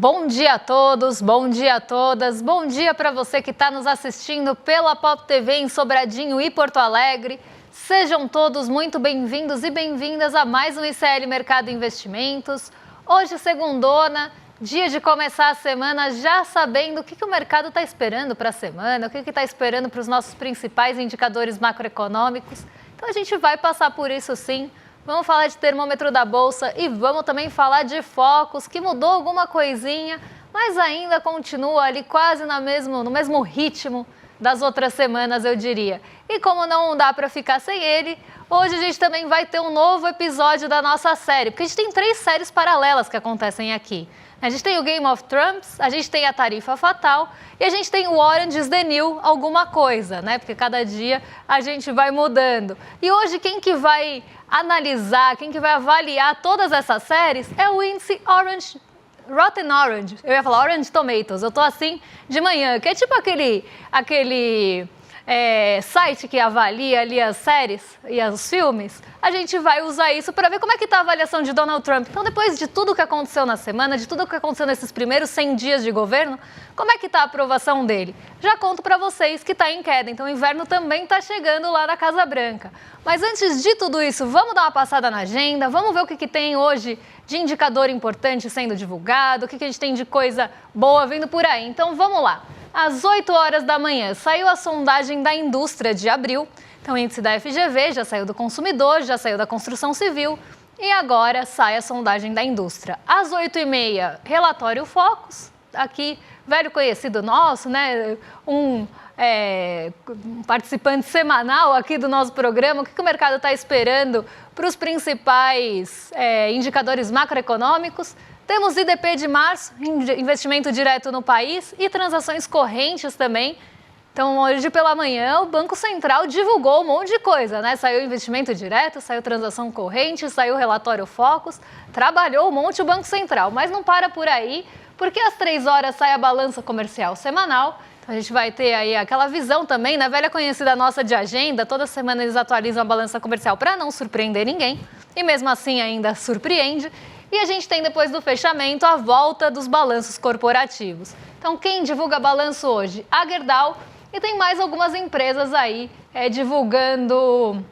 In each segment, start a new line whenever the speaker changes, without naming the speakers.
Bom dia a todos, bom dia a todas, bom dia para você que está nos assistindo pela Pop TV em Sobradinho e Porto Alegre. Sejam todos muito bem-vindos e bem-vindas a mais um ICL Mercado Investimentos. Hoje, segundona, dia de começar a semana já sabendo o que o mercado está esperando para a semana, o que está esperando para os nossos principais indicadores macroeconômicos. Então a gente vai passar por isso sim. Vamos falar de termômetro da Bolsa e vamos também falar de focos, que mudou alguma coisinha, mas ainda continua ali quase no mesmo ritmo das outras semanas, eu diria. E como não dá para ficar sem ele, hoje a gente também vai ter um novo episódio da nossa série, porque a gente tem 3 séries paralelas que acontecem aqui. A gente tem o Game of Thrones, a gente tem a Tarifa Fatal e a gente tem o Orange is the New alguma coisa, né? Porque cada dia a gente vai mudando. E hoje quem que vai analisar, quem que vai avaliar todas essas séries é o índice Rotten Orange. Eu ia falar Orange Tomatoes, eu tô assim de manhã, que é tipo aquele site que avalia ali as séries e os filmes. A gente vai usar isso para ver como é que está a avaliação de Donald Trump. Então, depois de tudo que aconteceu na semana, de tudo que aconteceu nesses primeiros 100 dias de governo, como é que está a aprovação dele? Já conto para vocês que está em queda, então o inverno também está chegando lá na Casa Branca. Mas antes de tudo isso, vamos dar uma passada na agenda, vamos ver o que tem hoje de indicador importante sendo divulgado, o que a gente tem de coisa boa vindo por aí. Então, vamos lá. Às 8 horas da manhã, saiu a sondagem da indústria de abril. Então, o índice da FGV já saiu do consumidor, já saiu da construção civil e agora sai a sondagem da indústria. Às 8h30, relatório Focus, aqui, velho conhecido nosso, né? Um participante semanal aqui do nosso programa. O que o mercado está esperando para os principais indicadores macroeconômicos? Temos IDP de março, investimento direto no país e transações correntes também. Então, hoje pela manhã, o Banco Central divulgou um monte de coisa, né? Saiu investimento direto, saiu transação corrente, saiu relatório Focus, trabalhou um monte o Banco Central. Mas não para por aí, porque às 3 horas sai a balança comercial semanal. Então, a gente vai ter aí aquela visão também, né? Velha conhecida nossa de agenda, toda semana eles atualizam a balança comercial para não surpreender ninguém. E mesmo assim ainda surpreende. E a gente tem, depois do fechamento, a volta dos balanços corporativos. Então, quem divulga balanço hoje? A Gerdau, e tem mais algumas empresas aí divulgando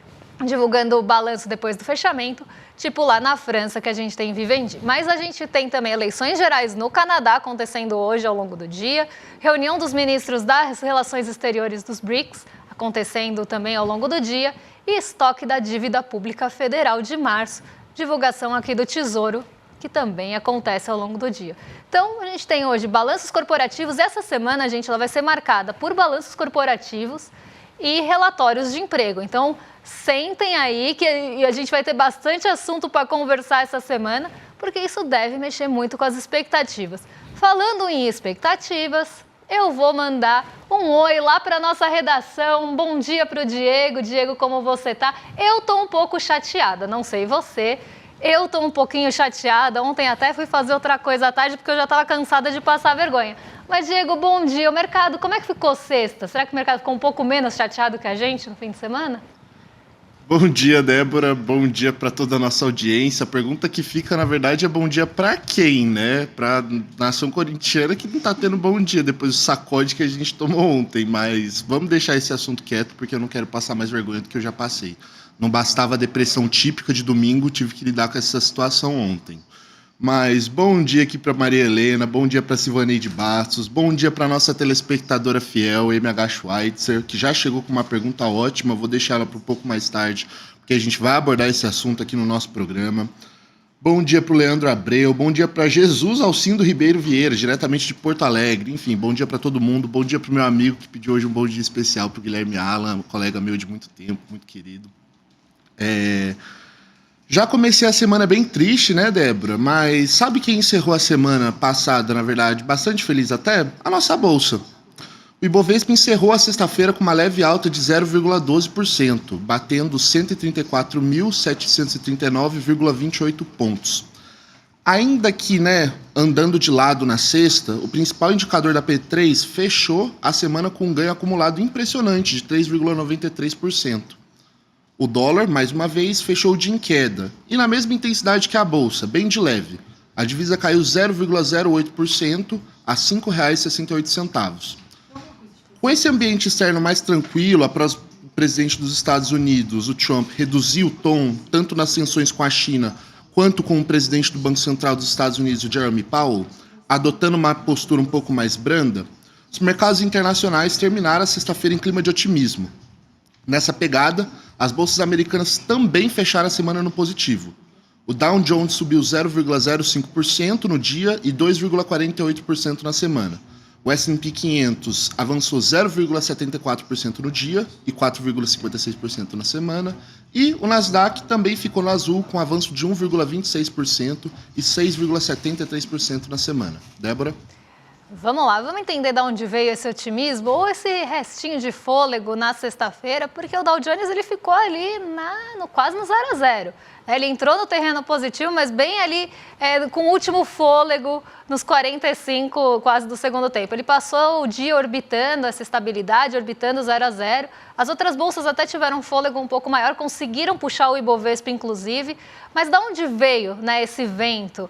o balanço depois do fechamento, tipo lá na França, que a gente tem Vivendi. Mas a gente tem também eleições gerais no Canadá acontecendo hoje ao longo do dia, reunião dos ministros das Relações Exteriores dos BRICS acontecendo também ao longo do dia e estoque da dívida pública federal de março, divulgação aqui do Tesouro, que também acontece ao longo do dia. Então, a gente tem hoje balanços corporativos. Essa semana, gente, ela vai ser marcada por balanços corporativos e relatórios de emprego. Então, sentem aí que a gente vai ter bastante assunto para conversar essa semana, porque isso deve mexer muito com as expectativas. Falando em expectativas, eu vou mandar um oi lá para a nossa redação. Um bom dia para o Diego. Diego, como você tá? Eu tô um pouco chateada, não sei você. Eu tô um pouquinho chateada. Ontem até fui fazer outra coisa à tarde porque eu já estava cansada de passar vergonha. Mas, Diego, bom dia. O mercado, como é que ficou sexta? Será que o mercado ficou um pouco menos chateado que a gente no fim de semana?
Bom dia, Débora. Bom dia para toda a nossa audiência. A pergunta que fica, na verdade, é bom dia para quem, né? Para a nação corintiana que não está tendo bom dia depois do sacode que a gente tomou ontem. Mas vamos deixar esse assunto quieto porque eu não quero passar mais vergonha do que eu já passei. Não bastava a depressão típica de domingo, tive que lidar com essa situação ontem. Mas bom dia aqui para Maria Helena, bom dia para Silvaneide Bastos, bom dia para nossa telespectadora fiel, MH Schweitzer, que já chegou com uma pergunta ótima, vou deixar ela para um pouco mais tarde, porque a gente vai abordar esse assunto aqui no nosso programa. Bom dia para o Leandro Abreu, bom dia para Jesus Alcindo Ribeiro Vieira, diretamente de Porto Alegre. Enfim, bom dia para todo mundo, bom dia para o meu amigo que pediu hoje um bom dia especial para o Guilherme Alan, um colega meu de muito tempo, muito querido. Já comecei a semana bem triste, né, Débora? Mas sabe quem encerrou a semana passada, na verdade, bastante feliz até? A nossa Bolsa. O Ibovespa encerrou a sexta-feira com uma leve alta de 0,12%, batendo 134.739,28 pontos. Ainda que, andando de lado na sexta, o principal indicador da P3 fechou a semana com um ganho acumulado impressionante de 3,93%. O dólar, mais uma vez, fechou o dia em queda, e na mesma intensidade que a Bolsa, bem de leve, A divisa caiu 0,08% a R$ 5,68. Com esse ambiente externo mais tranquilo, após o presidente dos Estados Unidos, o Trump, reduzir o tom tanto nas tensões com a China quanto com o presidente do Banco Central dos Estados Unidos, o Jerome Powell, adotando uma postura um pouco mais branda, os mercados internacionais terminaram a sexta-feira em clima de otimismo. Nessa pegada, as bolsas americanas também fecharam a semana no positivo. O Dow Jones subiu 0,05% no dia e 2,48% na semana. O S&P 500 avançou 0,74% no dia e 4,56% na semana. E o Nasdaq também ficou no azul, com avanço de 1,26% e 6,73% na semana. Débora?
Vamos lá, vamos entender de onde veio esse otimismo ou esse restinho de fôlego na sexta-feira, porque o Dow Jones ele ficou ali quase no 0 a 0. Ele entrou no terreno positivo, mas bem ali com o último fôlego nos 45 quase do segundo tempo. Ele passou o dia orbitando essa estabilidade, orbitando 0 a 0. As outras bolsas até tiveram um fôlego um pouco maior, conseguiram puxar o Ibovespa inclusive, mas de onde veio, né, esse vento?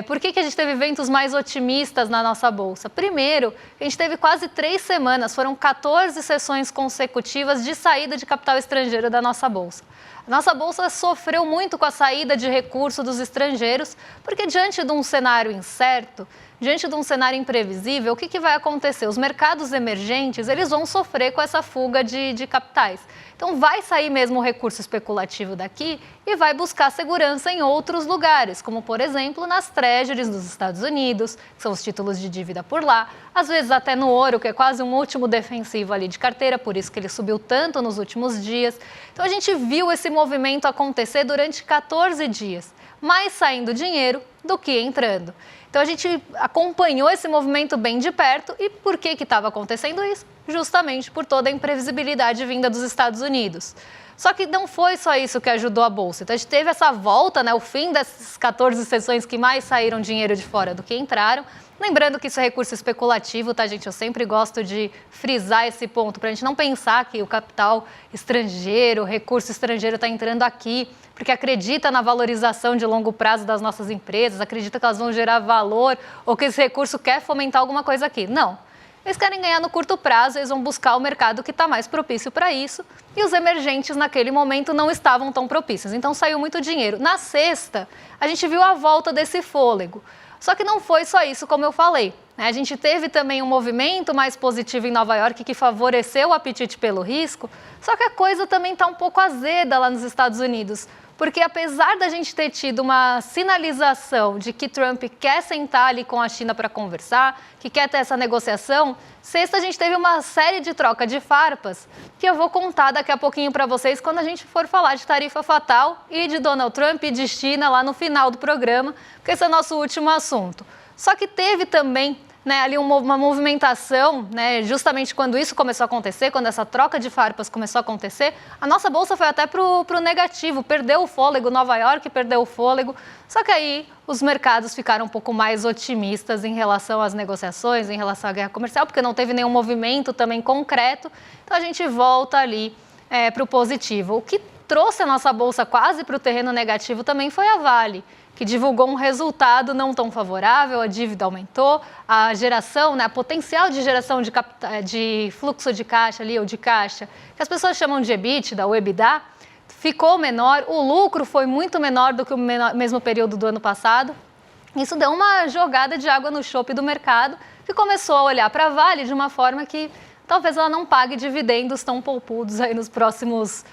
Por que a gente teve ventos mais otimistas na nossa bolsa? Primeiro, a gente teve quase 3 semanas, foram 14 sessões consecutivas de saída de capital estrangeiro da nossa bolsa. A nossa bolsa sofreu muito com a saída de recursos dos estrangeiros, porque diante de um cenário incerto, diante de um cenário imprevisível, o que vai acontecer? Os mercados emergentes eles vão sofrer com essa fuga de capitais. Então, vai sair mesmo o recurso especulativo daqui e vai buscar segurança em outros lugares, como, por exemplo, nas treasuries dos Estados Unidos, que são os títulos de dívida por lá, às vezes até no ouro, que é quase um último defensivo ali de carteira, por isso que ele subiu tanto nos últimos dias. Então, a gente viu esse movimento acontecer durante 14 dias, mais saindo dinheiro do que entrando. Então, a gente acompanhou esse movimento bem de perto. E por que estava acontecendo isso? Justamente por toda a imprevisibilidade vinda dos Estados Unidos. Só que não foi só isso que ajudou a Bolsa. Então, a gente teve essa volta, né, o fim dessas 14 sessões que mais saíram dinheiro de fora do que entraram. Lembrando que isso é recurso especulativo, tá, gente? Eu sempre gosto de frisar esse ponto, para a gente não pensar que o capital estrangeiro, o recurso estrangeiro está entrando aqui, porque acredita na valorização de longo prazo das nossas empresas, acredita que elas vão gerar valor, ou que esse recurso quer fomentar alguma coisa aqui. Não. Eles querem ganhar no curto prazo, eles vão buscar o mercado que está mais propício para isso, e os emergentes naquele momento não estavam tão propícios, então saiu muito dinheiro. Na sexta, a gente viu a volta desse fôlego. Só que não foi só isso, como eu falei. A gente teve também um movimento mais positivo em Nova York que favoreceu o apetite pelo risco, só que a coisa também está um pouco azeda lá nos Estados Unidos. Porque apesar da gente ter tido uma sinalização de que Trump quer sentar ali com a China para conversar, que quer ter essa negociação, sexta a gente teve uma série de troca de farpas que eu vou contar daqui a pouquinho para vocês quando a gente for falar de tarifa fatal e de Donald Trump e de China lá no final do programa, porque esse é o nosso último assunto. Só que teve também ali uma movimentação, justamente quando isso começou a acontecer, quando essa troca de farpas começou a acontecer, a nossa bolsa foi até para o negativo, perdeu o fôlego, Nova York perdeu o fôlego, só que aí os mercados ficaram um pouco mais otimistas em relação às negociações, em relação à guerra comercial, porque não teve nenhum movimento também concreto, então a gente volta ali para o positivo. O que trouxe a nossa bolsa quase para o terreno negativo também foi a Vale, que divulgou um resultado não tão favorável, a dívida aumentou, a geração, a potencial de geração de fluxo de caixa ali, ou de caixa, que as pessoas chamam de EBITDA, ou EBITDA, ficou menor, o lucro foi muito menor do que o mesmo período do ano passado. Isso deu uma jogada de água no chope do mercado, que começou a olhar para a Vale de uma forma que talvez ela não pague dividendos tão poupudos aí nos próximos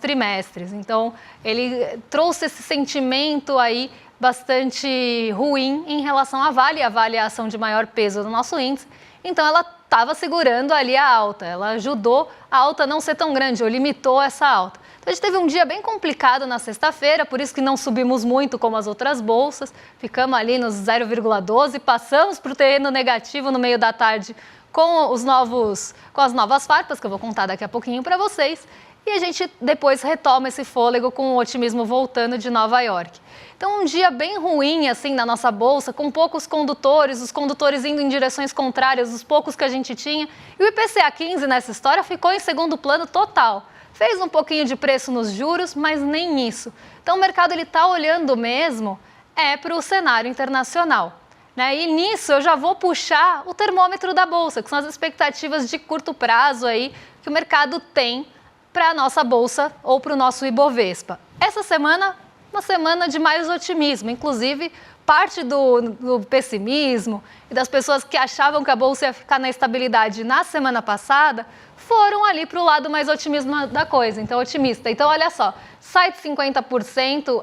trimestres. Então, ele trouxe esse sentimento aí bastante ruim em relação à Vale. A Vale é a ação de maior peso do nosso índice. Então, ela estava segurando ali a alta. Ela ajudou a alta não ser tão grande, ou limitou essa alta. Então, a gente teve um dia bem complicado na sexta-feira, por isso que não subimos muito como as outras bolsas. Ficamos ali nos 0,12, passamos para o terreno negativo no meio da tarde, com as novas farpas, que eu vou contar daqui a pouquinho para vocês, e a gente depois retoma esse fôlego com o otimismo voltando de Nova York. Então, um dia bem ruim, assim, na nossa bolsa, com poucos condutores, os condutores indo em direções contrárias, os poucos que a gente tinha, e o IPCA 15 nessa história ficou em segundo plano total. Fez um pouquinho de preço nos juros, mas nem isso. Então, o mercado está olhando mesmo é para o cenário internacional, né? E nisso eu já vou puxar o termômetro da Bolsa, que são as expectativas de curto prazo aí que o mercado tem para a nossa Bolsa ou para o nosso Ibovespa. Essa semana, uma semana de mais otimismo, inclusive parte do pessimismo e das pessoas que achavam que a Bolsa ia ficar na estabilidade na semana passada, foram ali para o lado mais otimista da coisa, então otimista. Então, olha só, sai de 50%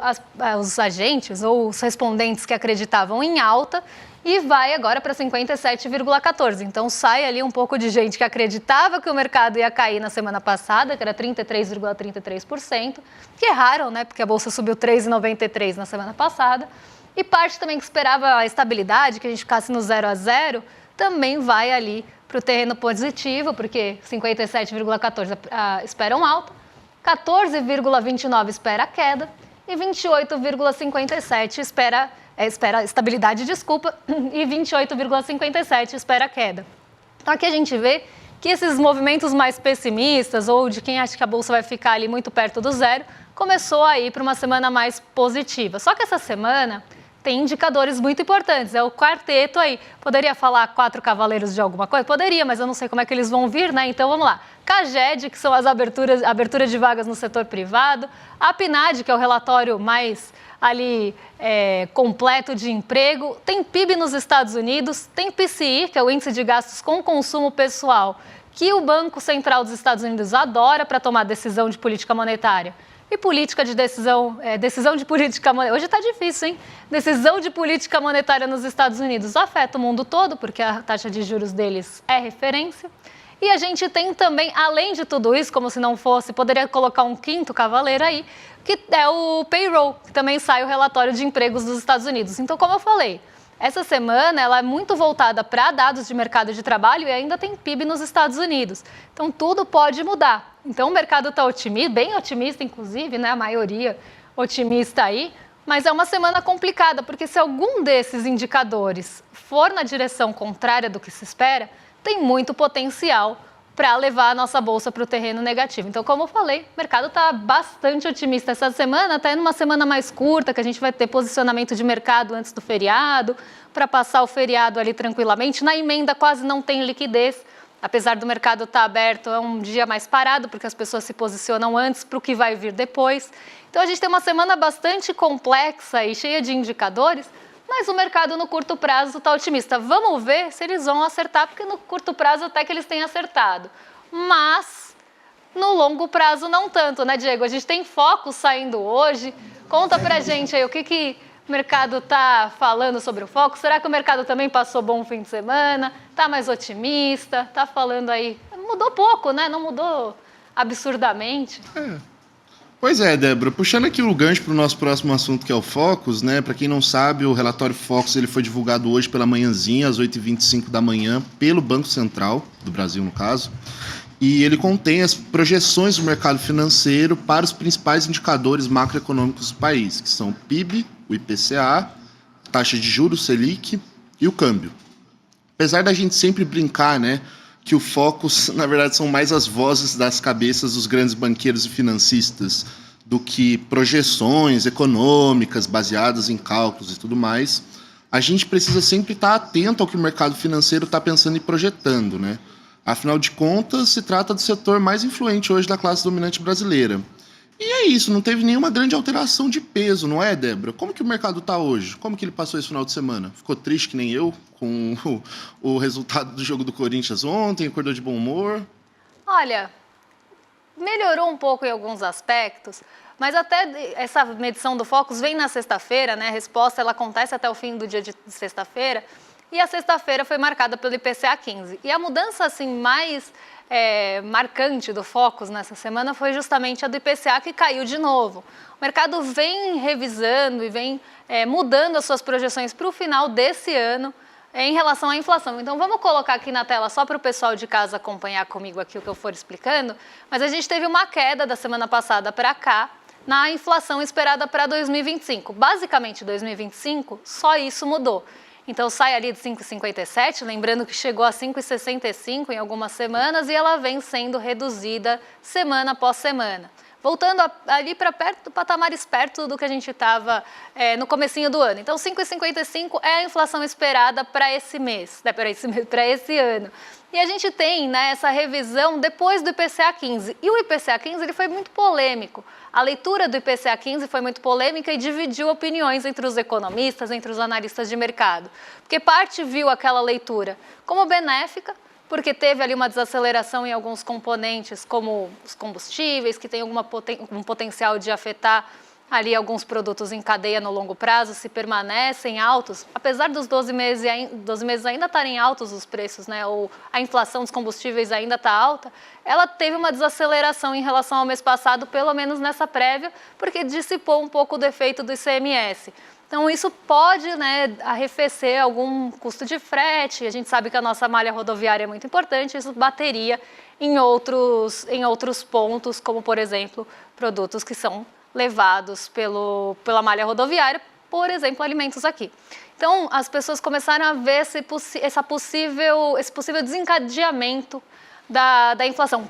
os agentes ou os respondentes que acreditavam em alta e vai agora para 57,14%. Então, sai ali um pouco de gente que acreditava que o mercado ia cair na semana passada, que era 33,33%, que erraram, né, porque a Bolsa subiu 3,93% na semana passada, e parte também que esperava a estabilidade, que a gente ficasse no 0 a 0, também vai ali para o terreno positivo, porque 57,14 esperam alta, 14,29 espera queda e 28,57 espera estabilidade, desculpa, e 28,57 espera queda. Então aqui a gente vê que esses movimentos mais pessimistas ou de quem acha que a Bolsa vai ficar ali muito perto do zero, começou a ir para uma semana mais positiva. Só que essa semana tem indicadores muito importantes, é o quarteto aí. Poderia falar 4 cavaleiros de alguma coisa? Poderia, mas eu não sei como é que eles vão vir, né? Então vamos lá. CAGED, que são as abertura de vagas no setor privado, a PNAD, que é o relatório mais ali completo de emprego, tem PIB nos Estados Unidos, tem PCI, que é o índice de gastos com consumo pessoal, que o Banco Central dos Estados Unidos adora para tomar decisão de política monetária. E política de decisão de política monetária, hoje está difícil, hein? Decisão de política monetária nos Estados Unidos afeta o mundo todo, porque a taxa de juros deles é referência. E a gente tem também, além de tudo isso, como se não fosse, poderia colocar um quinto cavaleiro aí, que é o payroll, que também sai o relatório de empregos dos Estados Unidos. Então, como eu falei, essa semana ela é muito voltada para dados de mercado de trabalho e ainda tem PIB nos Estados Unidos. Então, tudo pode mudar. Então, o mercado está bem otimista, inclusive, né? A maioria otimista aí. Mas é uma semana complicada, porque se algum desses indicadores for na direção contrária do que se espera, tem muito potencial para levar a nossa bolsa para o terreno negativo. Então, como eu falei, o mercado está bastante otimista essa semana, até numa semana mais curta, que a gente vai ter posicionamento de mercado antes do feriado, para passar o feriado ali tranquilamente. Na emenda quase não tem liquidez, apesar do mercado estar aberto, é um dia mais parado, porque as pessoas se posicionam antes para o que vai vir depois. Então, a gente tem uma semana bastante complexa e cheia de indicadores, mas o mercado no curto prazo está otimista. Vamos ver se eles vão acertar, porque no curto prazo até que eles têm acertado. Mas no longo prazo não tanto, né, Diego? A gente tem Focus saindo hoje. Conta pra gente aí o que o mercado está falando sobre o Focus. Será que o mercado também passou bom fim de semana? Está mais otimista? Está falando aí... Mudou pouco, né? Não mudou absurdamente.
Pois é, Débora, puxando aqui o gancho para o nosso próximo assunto, que é o Focus, né? Para quem não sabe, o relatório Focus ele foi divulgado hoje pela manhãzinha, às 8h25 da manhã, pelo Banco Central, do Brasil no caso, e ele contém as projeções do mercado financeiro para os principais indicadores macroeconômicos do país, que são o PIB, o IPCA, taxa de juros, Selic e o câmbio. Apesar da gente sempre brincar, né, que o Focus, na verdade, são mais as vozes das cabeças dos grandes banqueiros e financistas do que projeções econômicas baseadas em cálculos e tudo mais, a gente precisa sempre estar atento ao que o mercado financeiro está pensando e projetando, né? Afinal de contas, se trata do setor mais influente hoje da classe dominante brasileira. E é isso, não teve nenhuma grande alteração de peso, não é, Débora? Como que o mercado está hoje? Como que ele passou esse final de semana? Ficou triste que nem eu, com o resultado do jogo do Corinthians ontem, acordou de bom humor?
Olha, melhorou um pouco em alguns aspectos, mas até essa medição do Focus vem na sexta-feira, né? A resposta ela acontece até o fim do dia de sexta-feira, e a sexta-feira foi marcada pelo IPCA 15. E a mudança assim mais marcante do Focus nessa semana foi justamente a do IPCA, que caiu de novo. O mercado vem revisando e vem mudando as suas projeções para o final desse ano em relação à inflação. Então, vamos colocar aqui na tela só para o pessoal de casa acompanhar comigo aqui o que eu for explicando, mas a gente teve uma queda da semana passada para cá na inflação esperada para 2025. Basicamente, 2025, só isso mudou. Então, sai ali de 5,57, lembrando que chegou a 5,65 em algumas semanas e ela vem sendo reduzida semana após semana. voltando ali para perto, patamares perto do que a gente estava no comecinho do ano. Então, 5,55 é a inflação esperada para esse mês, né, para esse ano. E a gente tem, né, essa revisão depois do IPCA 15. E o IPCA 15 ele foi muito polêmico. A leitura do IPCA 15 foi muito polêmica e dividiu opiniões entre os economistas, entre os analistas de mercado. Porque parte viu aquela leitura como benéfica, porque teve ali uma desaceleração em alguns componentes, como os combustíveis, que tem um potencial de afetar ali alguns produtos em cadeia no longo prazo, se permanecem altos, apesar dos 12 meses ainda estarem altos os preços, né, ou a inflação dos combustíveis ainda está alta, ela teve uma desaceleração em relação ao mês passado, pelo menos nessa prévia, porque dissipou um pouco do efeito do ICMS. Então, isso pode, né, arrefecer algum custo de frete. A gente sabe que a nossa malha rodoviária é muito importante, isso bateria em outros pontos, como, por exemplo, produtos que são levados pela malha rodoviária, por exemplo, alimentos aqui. Então, as pessoas começaram a ver esse possível desencadeamento da inflação.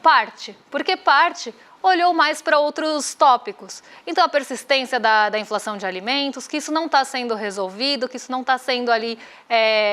Porque parte olhou mais para outros tópicos. Então, a persistência da inflação de alimentos, que isso não está sendo resolvido, que isso não está sendo ali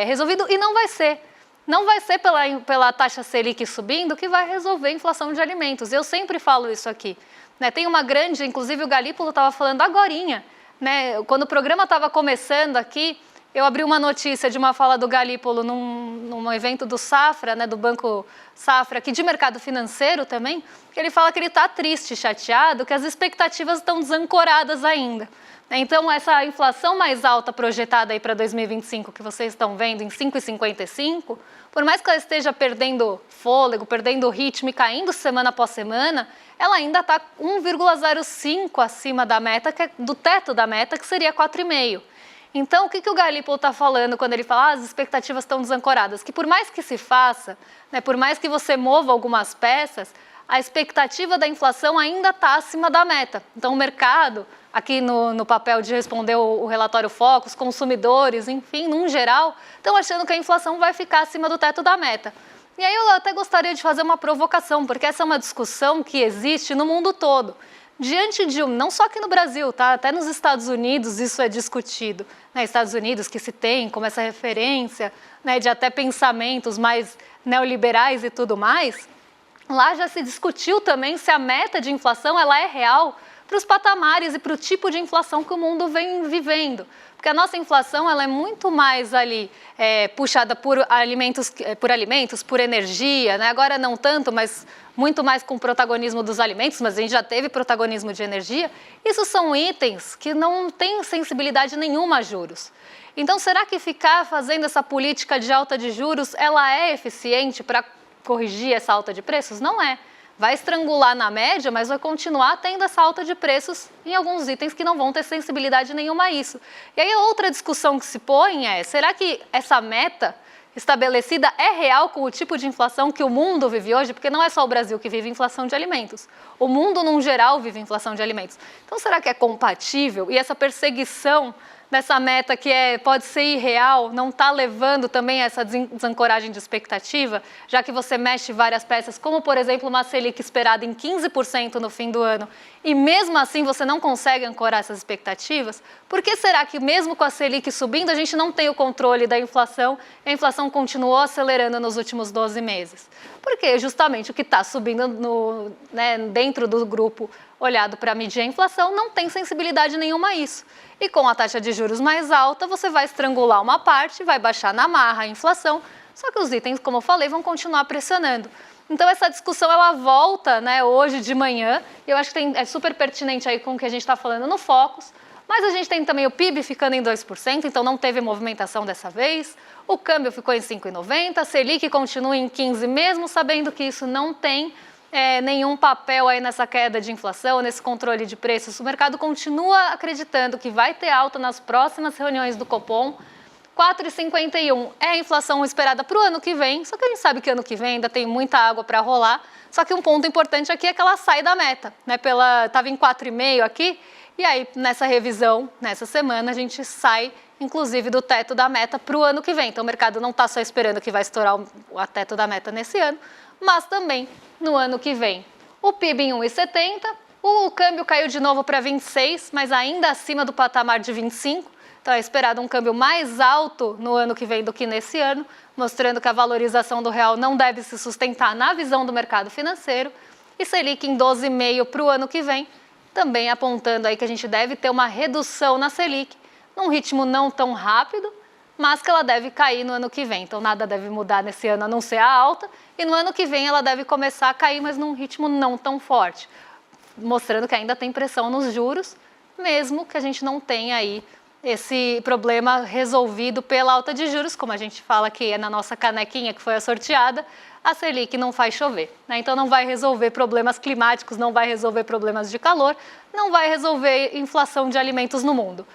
resolvido e não vai ser. Não vai ser pela taxa Selic subindo que vai resolver a inflação de alimentos. Eu sempre falo isso aqui. Né, tem uma grande, inclusive o Galípolo estava falando agorinha, né, quando o programa estava começando aqui, eu abri uma notícia de uma fala do Galípolo num evento do Safra, né, do Banco Safra, aqui de mercado financeiro também, que ele fala que ele está triste, chateado, que as expectativas estão desancoradas ainda. Então, essa inflação mais alta projetada aí para 2025, que vocês estão vendo em 5,55, por mais que ela esteja perdendo fôlego, perdendo ritmo e caindo semana após semana, ela ainda está 1,05 acima da meta, do teto da meta, que seria 4,5. Então, o que o Galípolo está falando quando ele fala as expectativas estão desancoradas? Que por mais que se faça, né, por mais que você mova algumas peças, a expectativa da inflação ainda está acima da meta. Então, o mercado, aqui no papel de responder o relatório Focus, consumidores, enfim, num geral, estão achando que a inflação vai ficar acima do teto da meta. E aí eu até gostaria de fazer uma provocação, porque essa é uma discussão que existe no mundo todo. Diante de não só aqui no Brasil, tá? Até nos Estados Unidos isso é discutido. Né? Estados Unidos que se tem como essa referência, né, de até pensamentos mais neoliberais e tudo mais, lá já se discutiu também se a meta de inflação ela é real para os patamares e para o tipo de inflação que o mundo vem vivendo. Porque a nossa inflação ela é muito mais ali puxada por alimentos, por energia, né? Agora não tanto, mas muito mais com o protagonismo dos alimentos, mas a gente já teve protagonismo de energia. Isso são itens que não têm sensibilidade nenhuma a juros. Então, será que ficar fazendo essa política de alta de juros, ela é eficiente para corrigir essa alta de preços? Não é. Vai estrangular na média, mas vai continuar tendo essa alta de preços em alguns itens que não vão ter sensibilidade nenhuma a isso. E aí a outra discussão que se põe é, será que essa meta estabelecida é real com o tipo de inflação que o mundo vive hoje? Porque não é só o Brasil que vive inflação de alimentos. O mundo, num geral, vive inflação de alimentos. Então, será que é compatível? E essa perseguição dessa meta que pode ser irreal, não está levando também a essa desancoragem de expectativa, já que você mexe várias peças, como, por exemplo, uma Selic esperada em 15% no fim do ano, e mesmo assim você não consegue ancorar essas expectativas? Por que será que mesmo com a Selic subindo, a gente não tem o controle da inflação e a inflação continuou acelerando nos últimos 12 meses? Porque justamente o que está subindo dentro do grupo olhado para medir a inflação não tem sensibilidade nenhuma a isso. E com a taxa de juros mais alta, você vai estrangular uma parte, vai baixar na marra a inflação, só que os itens, como eu falei, vão continuar pressionando. Então, essa discussão, ela volta, né, hoje de manhã, e eu acho que é super pertinente aí com o que a gente está falando no Focus, mas a gente tem também o PIB ficando em 2%, então não teve movimentação dessa vez, o câmbio ficou em 5,90, a Selic continua em 15%, mesmo sabendo que isso não tem nenhum papel aí nessa queda de inflação, nesse controle de preços. O mercado continua acreditando que vai ter alta nas próximas reuniões do Copom. 4,51 é a inflação esperada para o ano que vem, só que a gente sabe que ano que vem ainda tem muita água para rolar, só que um ponto importante aqui é que ela sai da meta, né? Estava em 4,5 aqui, e aí nessa revisão, nessa semana, a gente sai inclusive do teto da meta para o ano que vem. Então o mercado não está só esperando que vai estourar o teto da meta nesse ano, mas também no ano que vem. O PIB em 1,70, O câmbio caiu de novo para 26, mas ainda acima do patamar de 25. Então é esperado um câmbio mais alto no ano que vem do que nesse ano, mostrando que a valorização do real não deve se sustentar na visão do mercado financeiro. E Selic em 12,5 para o ano que vem, também apontando aí que a gente deve ter uma redução na Selic, num ritmo não tão rápido, mas que ela deve cair no ano que vem. Então nada deve mudar nesse ano a não ser a alta, e no ano que vem ela deve começar a cair, mas num ritmo não tão forte, mostrando que ainda tem pressão nos juros, mesmo que a gente não tenha aí esse problema resolvido pela alta de juros, como a gente fala que é na nossa canequinha que foi a sorteada, a Selic não faz chover, né? Então não vai resolver problemas climáticos, não vai resolver problemas de calor, não vai resolver inflação de alimentos no mundo.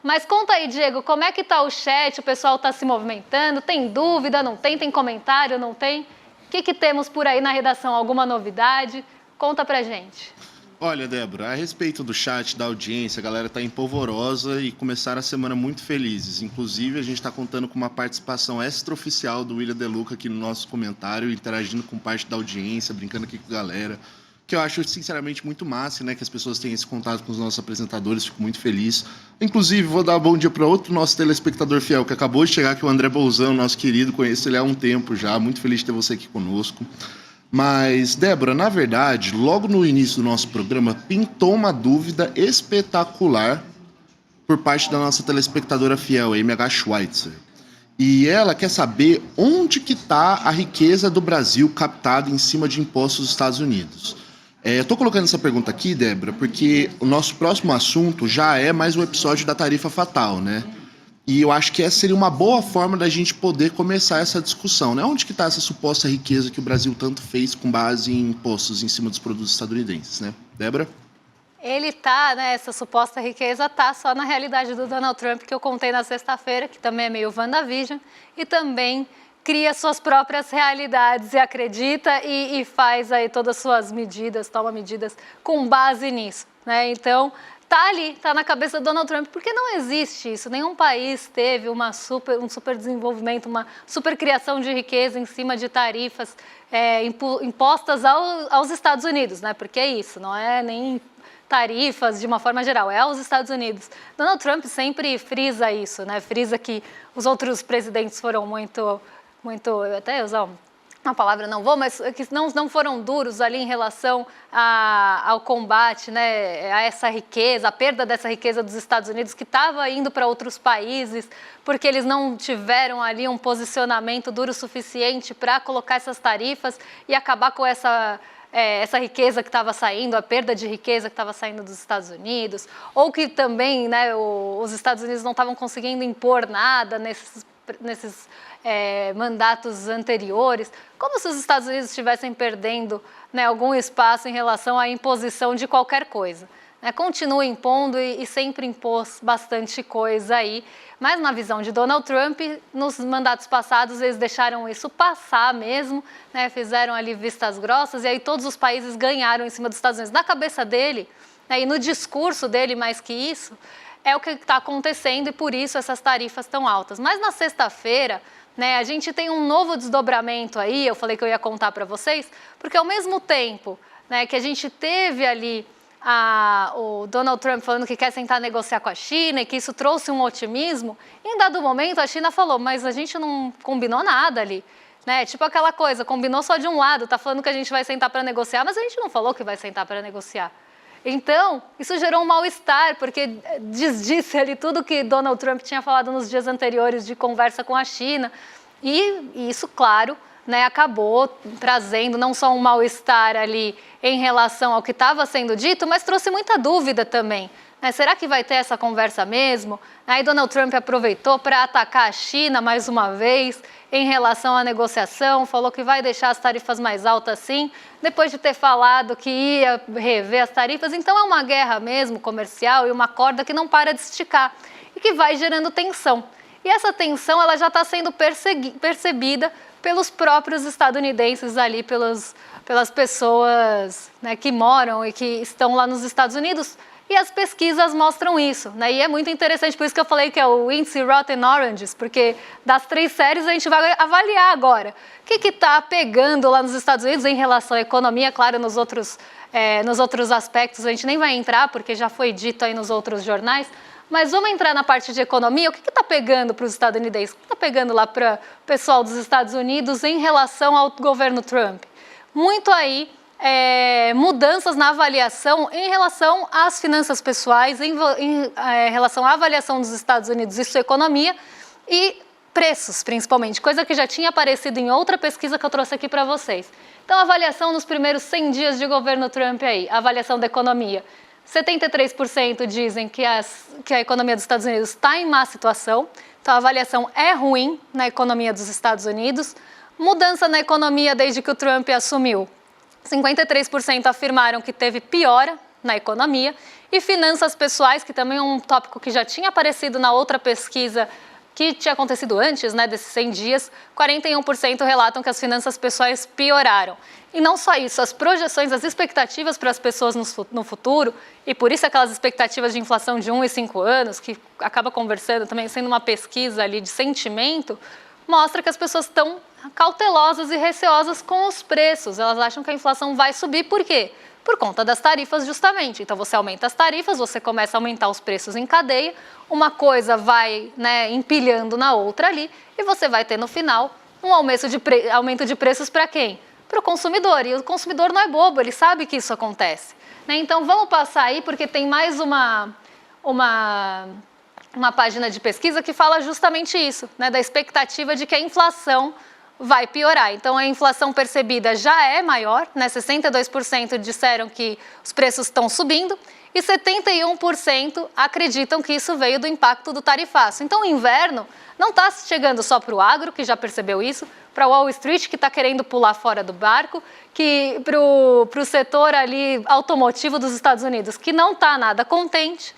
Mas conta aí, Diego, como é que está o chat? O pessoal está se movimentando? Tem dúvida? Não tem? Tem comentário? Não tem? O que temos por aí na redação? Alguma novidade? Conta pra gente.
Olha, Débora, a respeito do chat, da audiência, a galera está empolvorosa e começaram a semana muito felizes. Inclusive, a gente está contando com uma participação extraoficial do William De Luca aqui no nosso comentário, interagindo com parte da audiência, brincando aqui com a galera, que eu acho, sinceramente, muito massa, né? Que as pessoas tenham esse contato com os nossos apresentadores, fico muito feliz. Inclusive, vou dar um bom dia para outro nosso telespectador fiel, que acabou de chegar aqui, o André Bolzão, nosso querido, conheço ele há um tempo já, muito feliz de ter você aqui conosco. Mas, Débora, na verdade, logo no início do nosso programa, pintou uma dúvida espetacular por parte da nossa telespectadora fiel, a MH Schweitzer. E ela quer saber onde que está a riqueza do Brasil captada em cima de impostos dos Estados Unidos. Eu estou colocando essa pergunta aqui, Débora, porque o nosso próximo assunto já é mais um episódio da tarifa fatal, né? E eu acho que essa seria uma boa forma da gente poder começar essa discussão, né? Onde que está essa suposta riqueza que o Brasil tanto fez com base em impostos em cima dos produtos estadunidenses, né? Débora?
Ele tá, né, essa suposta riqueza tá só na realidade do Donald Trump, que eu contei na sexta-feira, que também é meio WandaVision, e também cria suas próprias realidades e acredita e faz aí todas as suas medidas, toma medidas com base nisso, né? Então, tá ali, tá na cabeça do Donald Trump, porque não existe isso. Nenhum país teve um super desenvolvimento, uma super criação de riqueza em cima de tarifas impostas aos Estados Unidos, né? Porque é isso, não é nem tarifas de uma forma geral, é aos Estados Unidos. Donald Trump sempre frisa isso, né? Frisa que os outros presidentes foram muito, eu até usar uma palavra não vou, mas que não foram duros ali em relação ao combate, né, a essa riqueza, a perda dessa riqueza dos Estados Unidos que estava indo para outros países, porque eles não tiveram ali um posicionamento duro o suficiente para colocar essas tarifas e acabar com essa riqueza que estava saindo, a perda de riqueza que estava saindo dos Estados Unidos, ou que também, né, os Estados Unidos não estavam conseguindo impor nada nesses mandatos anteriores, como se os Estados Unidos estivessem perdendo, né, algum espaço em relação à imposição de qualquer coisa. Né? Continua impondo e sempre impôs bastante coisa aí, mas na visão de Donald Trump, nos mandatos passados eles deixaram isso passar mesmo, né, fizeram ali vistas grossas e aí todos os países ganharam em cima dos Estados Unidos. Na cabeça dele, né, e no discurso dele mais que isso, é o que está acontecendo e por isso essas tarifas tão altas. Mas na sexta-feira, né, a gente tem um novo desdobramento aí, eu falei que eu ia contar para vocês, porque ao mesmo tempo, né, que a gente teve ali o Donald Trump falando que quer sentar negociar com a China e que isso trouxe um otimismo, em dado momento a China falou, mas a gente não combinou nada ali. Né? Tipo aquela coisa, combinou só de um lado, tá falando que a gente vai sentar para negociar, mas a gente não falou que vai sentar para negociar. Então, isso gerou um mal-estar, porque desdisse ali tudo que Donald Trump tinha falado nos dias anteriores de conversa com a China. E isso, claro, né, acabou trazendo não só um mal-estar ali em relação ao que estava sendo dito, mas trouxe muita dúvida também. Será que vai ter essa conversa mesmo? Aí Donald Trump aproveitou para atacar a China mais uma vez em relação à negociação, falou que vai deixar as tarifas mais altas sim, depois de ter falado que ia rever as tarifas. Então é uma guerra mesmo comercial e uma corda que não para de esticar e que vai gerando tensão. E essa tensão ela já está sendo percebida pelos próprios estadunidenses ali, pelas pessoas, né, que moram e que estão lá nos Estados Unidos. E as pesquisas mostram isso, né? E é muito interessante, por isso que eu falei que é o índice Rotten Oranges, porque das 3 séries a gente vai avaliar agora o que está pegando lá nos Estados Unidos em relação à economia. Claro, nos outros aspectos a gente nem vai entrar, porque já foi dito aí nos outros jornais, mas vamos entrar na parte de economia. O que está pegando para os estadunidenses? O que está pegando lá para o pessoal dos Estados Unidos em relação ao governo Trump? Muito aí mudanças na avaliação em relação às finanças pessoais, em relação à avaliação dos Estados Unidos e sua economia e preços, principalmente, coisa que já tinha aparecido em outra pesquisa que eu trouxe aqui para vocês. Então, avaliação nos primeiros 100 dias de governo Trump aí, avaliação da economia. 73% dizem que a economia dos Estados Unidos está em má situação, então a avaliação é ruim na economia dos Estados Unidos. Mudança na economia desde que o Trump assumiu. 53% afirmaram que teve piora na economia. E finanças pessoais, que também é um tópico que já tinha aparecido na outra pesquisa que tinha acontecido antes, né, desses 100 dias, 41% relatam que as finanças pessoais pioraram. E não só isso, as projeções, as expectativas para as pessoas no futuro, e por isso aquelas expectativas de inflação de 1 e 5 anos, que acaba conversando também, sendo uma pesquisa ali de sentimento, mostra que as pessoas estão cautelosas e receosas com os preços. Elas acham que a inflação vai subir. Por quê? Por conta das tarifas, justamente. Então, você aumenta as tarifas, você começa a aumentar os preços em cadeia, uma coisa vai, né, empilhando na outra ali, e você vai ter, no final, um aumento de preços para quem? Para o consumidor. E o consumidor não é bobo, ele sabe que isso acontece, né? Então, vamos passar aí, porque tem mais uma página de pesquisa que fala justamente isso, né, da expectativa de que a inflação vai piorar. Então, a inflação percebida já é maior, né? 62% disseram que os preços estão subindo e 71% acreditam que isso veio do impacto do tarifaço. Então, o inverno não está chegando só para o agro, que já percebeu isso, para Wall Street, que está querendo pular fora do barco, que para o setor ali automotivo dos Estados Unidos, que não está nada contente,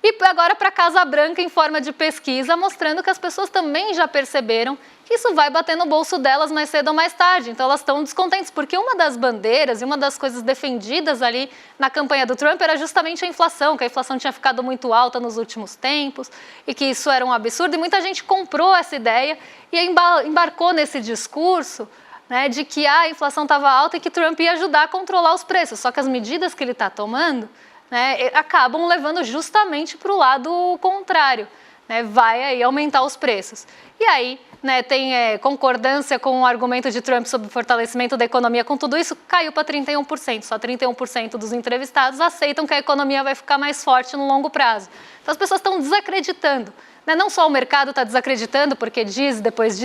e agora para a Casa Branca em forma de pesquisa, mostrando que as pessoas também já perceberam que isso vai bater no bolso delas mais cedo ou mais tarde. Então elas estão descontentes, porque uma das bandeiras e uma das coisas defendidas ali na campanha do Trump era justamente a inflação, que a inflação tinha ficado muito alta nos últimos tempos e que isso era um absurdo. E muita gente comprou essa ideia e embarcou nesse discurso, né, de que a inflação estava alta e que Trump ia ajudar a controlar os preços. Só que as medidas que ele está tomando, né, acabam levando justamente para o lado contrário, né, vai aí aumentar os preços. E aí, né, tem concordância com o argumento de Trump sobre o fortalecimento da economia, com tudo isso caiu para 31%, só 31% dos entrevistados aceitam que a economia vai ficar mais forte no longo prazo. Então as pessoas estão desacreditando, né? Não só o mercado está desacreditando, porque diz, depois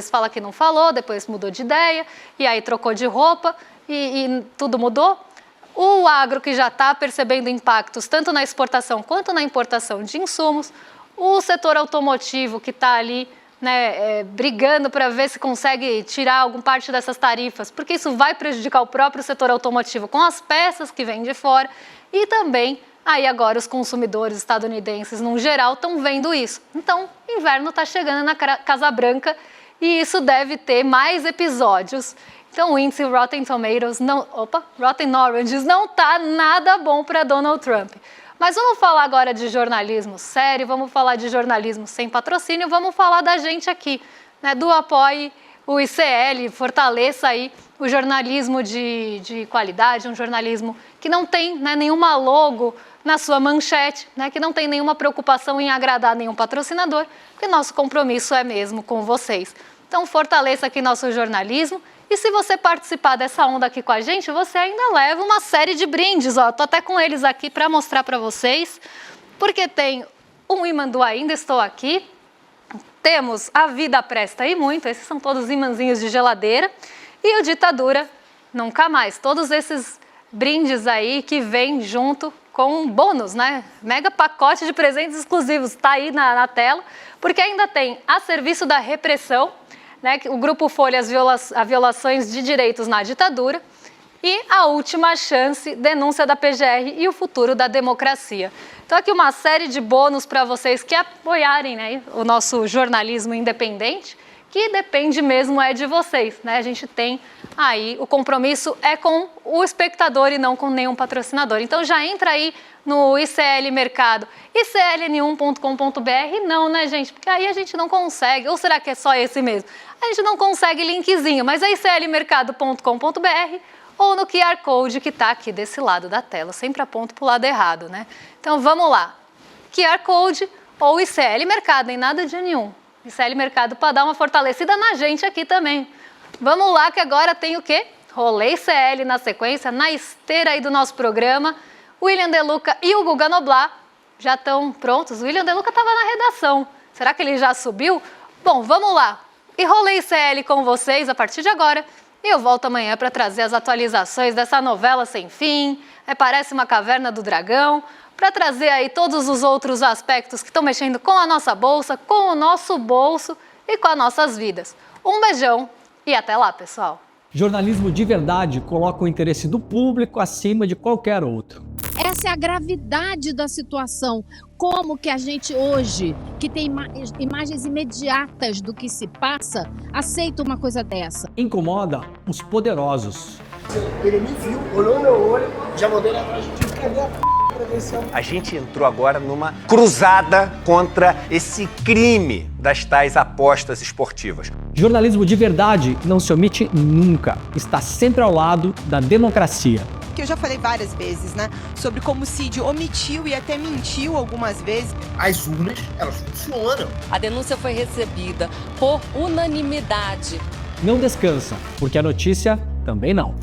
fala que não falou, depois mudou de ideia, e aí trocou de roupa e tudo mudou. O agro, que já está percebendo impactos tanto na exportação quanto na importação de insumos, o setor automotivo, que está ali, né, brigando para ver se consegue tirar alguma parte dessas tarifas, porque isso vai prejudicar o próprio setor automotivo com as peças que vêm de fora, e também aí agora os consumidores estadunidenses, no geral, estão vendo isso. Então, inverno está chegando na Casa Branca e isso deve ter mais episódios. Então, o índice Rotten Oranges não está nada bom para Donald Trump. Mas vamos falar agora de jornalismo sério, vamos falar de jornalismo sem patrocínio, vamos falar da gente aqui, né, do Apoie o ICL, fortaleça aí o jornalismo de qualidade, um jornalismo que não tem, né, nenhuma logo na sua manchete, né, que não tem nenhuma preocupação em agradar nenhum patrocinador, porque nosso compromisso é mesmo com vocês. Então, fortaleça aqui nosso jornalismo. E se você participar dessa onda aqui com a gente, você ainda leva uma série de brindes. Ó, tô até com eles aqui para mostrar para vocês, porque tem um imã do Ainda Estou Aqui, temos A Vida Presta e Muito, esses são todos imãzinhos de geladeira, e o Ditadura Nunca Mais. Todos esses brindes aí que vêm junto com um bônus, né? Mega pacote de presentes exclusivos, tá aí na tela, porque ainda tem A Serviço da Repressão, né, o Grupo Folha, as violações de direitos na ditadura, e A Última Chance, denúncia da PGR e o futuro da democracia. Então aqui uma série de bônus para vocês que apoiarem, né, o nosso jornalismo independente, que depende mesmo de vocês, né? A gente tem aí, o compromisso é com o espectador e não com nenhum patrocinador. Então já entra aí no ICL Mercado, icln1.com.br, não, né, gente? Porque aí a gente não consegue, ou será que é só esse mesmo? A gente não consegue linkzinho, mas é iclmercado.com.br ou no QR Code que está aqui desse lado da tela, sempre aponto para o lado errado, né? Então vamos lá, QR Code ou ICL Mercado, nem nada de nenhum. ICL Mercado para dar uma fortalecida na gente aqui também. Vamos lá que agora tem o quê? Rolê ICL na sequência, na esteira aí do nosso programa. William De Luca e o Guga Noblat já estão prontos. O William De Luca estava na redação. Será que ele já subiu? Bom, vamos lá. E Rolê ICL com vocês a partir de agora. E eu volto amanhã para trazer as atualizações dessa novela sem fim. Parece uma caverna do dragão. Para trazer aí todos os outros aspectos que estão mexendo com a nossa bolsa, com o nosso bolso e com as nossas vidas. Um beijão e até lá, pessoal.
Jornalismo de verdade coloca o interesse do público acima de qualquer outro.
Essa é a gravidade da situação. Como que a gente hoje, que tem imagens imediatas do que se passa, aceita uma coisa dessa?
Incomoda os poderosos.
Ele me viu, olhou no meu olho, já mandei ele atrás de ti, cadê a
A gente entrou agora numa cruzada contra esse crime das tais apostas esportivas.
Jornalismo de verdade não se omite nunca. Está sempre ao lado da democracia.
Que eu já falei várias vezes, né? Sobre como o Cid omitiu e até mentiu algumas vezes.
As urnas, elas funcionam.
A denúncia foi recebida por unanimidade.
Não descansa, porque a notícia também não.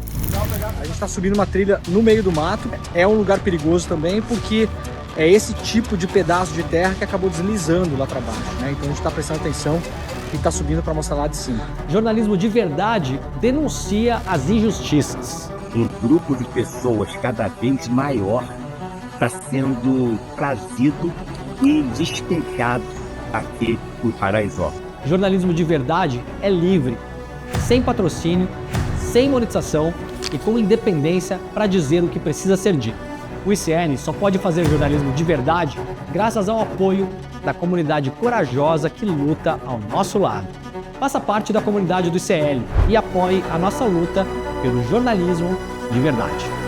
A gente está subindo uma trilha no meio do mato. É um lugar perigoso também, porque é esse tipo de pedaço de terra que acabou deslizando lá para baixo, né? Então a gente está prestando atenção e está subindo para mostrar lá de cima.
Jornalismo de verdade denuncia as injustiças.
Um grupo de pessoas cada vez maior está sendo trazido e despejado aqui por Paraisópolis.
Jornalismo de verdade é livre, sem patrocínio, sem monetização e com independência para dizer o que precisa ser dito. O ICN só pode fazer jornalismo de verdade graças ao apoio da comunidade corajosa que luta ao nosso lado. Faça parte da comunidade do ICL e apoie a nossa luta pelo jornalismo de verdade.